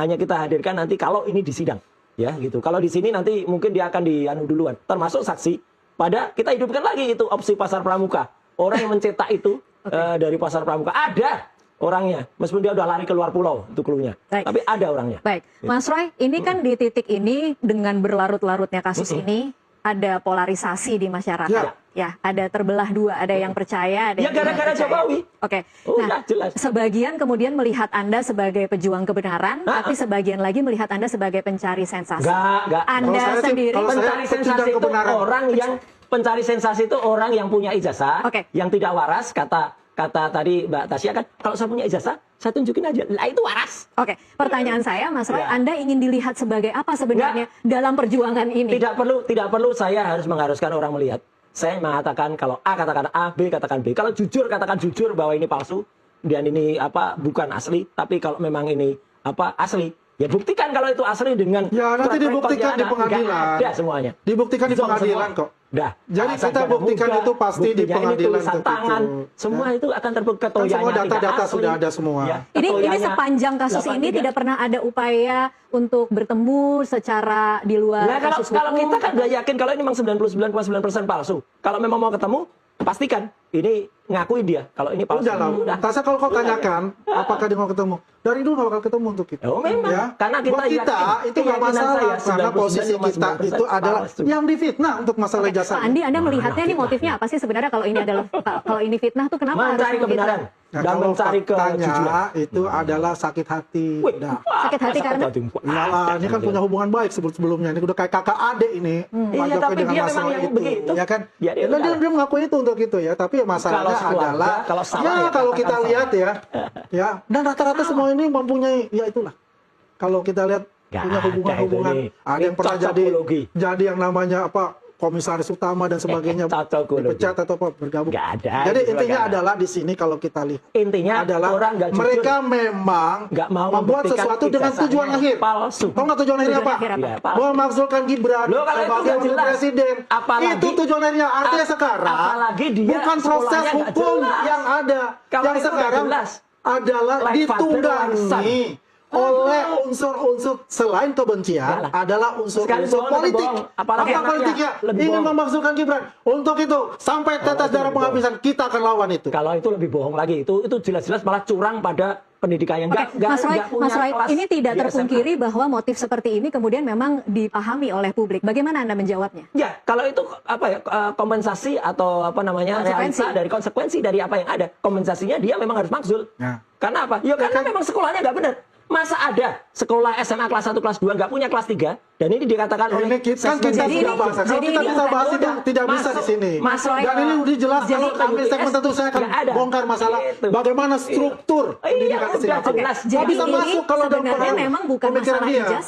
hanya kita hadirkan nanti kalau ini di sidang, ya gitu. Kalau di sini nanti mungkin dia akan dianu duluan, termasuk saksi. Pada kita hidupkan lagi itu opsi pasar pramuka. Orang yang mencetak itu dari pasar pramuka ada orangnya, meskipun dia udah lari keluar pulau itu klunya, tapi ada orangnya. Baik, Mas Roy, ini kan di titik ini dengan berlarut-larutnya kasus ini ada polarisasi di masyarakat, ya ada terbelah dua, ada yang percaya, ada yang gara-gara Jokowi. Oke, nah jelas. Sebagian kemudian melihat Anda sebagai pejuang kebenaran, tapi sebagian lagi melihat Anda sebagai pencari sensasi. Enggak. Anda sendiri pencari sensasi itu orang yang pencari sensasi itu orang yang punya ijazah, yang tidak waras, kata tadi Mbak Tasya kan, kalau saya punya ijazah, saya tunjukin aja. Lah itu waras. Oke, pertanyaan saya, Mas Roy, Anda ingin dilihat sebagai apa sebenarnya dalam perjuangan ini? Tidak perlu saya harus mengharuskan orang melihat. Saya mengatakan kalau A katakan A, B katakan B. Kalau jujur katakan jujur bahwa ini palsu dan ini bukan asli. Tapi kalau memang ini asli, ya buktikan kalau itu asli dengan nanti dibuktikan di pengadilan. Ada semuanya. Dibuktikan di pengadilan kok. Jadi kita buktikan itu pasti di pengadilan itu tangan, semua itu akan terbukti. Semua data-data sudah ada semua. Ini sepanjang kasus ini tidak pernah ada upaya untuk bertemu secara di luar kasus kalau kita kan udah yakin kalau ini memang 99,9% palsu. Kalau memang mau ketemu, pastikan ini ngakuin dia kalau ini palsu. Udah. Tasa kalau kau tanyakan apakah dia mau ketemu, dari dulu nggak bakal ketemu untuk kita. Oh memang. Karena kita itu nggak masalah karena posisi kita itu adalah yang difitnah untuk masalah ijazah. Pak Andi, Anda melihatnya ini motifnya apa sih sebenarnya kalau ini adalah kalau ini fitnah tuh kenapa mencari kebenaran dan mencari kejujuran? Itu adalah sakit hati. Sakit hati karena ini kan punya hubungan baik sebelumnya. Ini udah kayak kakak adik ini. Iya, tapi dia memang yang begitu. Ya kan? Dia mengakui itu untuk itu ya. Tapi masalahnya adalah kalau kita lihat ya dan rata-rata semua ini mempunyai itulah. Kalau kita lihat punya hubungan-hubungan, ada yang pernah jadi yang namanya komisaris utama dan sebagainya, dipecat atau bergabung. Jadi intinya adalah di sini kalau kita lihat adalah mereka memang membuat sesuatu dengan tujuan akhir. Tahu nggak tujuan akhirnya apa? Memakzulkan Gibran sebagai presiden. Itu tujuan akhirnya. Artinya sekarang bukan proses hukum yang ada, yang sekarang adalah ditunggangi oleh unsur-unsur selain kebencian adalah unsur-unsur politik. Apa politiknya? Ingin memakzulkan Gibran. Untuk itu sampai tetes darah penghabisan kita akan lawan itu. Kalau itu lebih bohong lagi. Itu jelas-jelas malah curang pada pendidikan yang Mas Roy, ini tidak terpungkiri bahwa motif seperti ini kemudian memang dipahami oleh publik. Bagaimana Anda menjawabnya? Ya, kalau itu kompensasi atau realita dari konsekuensi dari apa yang ada. Kompensasinya dia memang harus makzul. Karena apa? Ya karena memang sekolahnya nggak benar. Masa ada sekolah SMA kelas 1, kelas 2 nggak punya kelas 3 dan ini dikatakan oleh kita sudah bahas. Kalau kita bisa bahas itu tidak bisa di sini. Dan ini udah jelas kalau ambil segmen tentu saya akan bongkar masalah bagaimana struktur pendidikan. Jadi ini sebenarnya memang bukan masalah ijazah.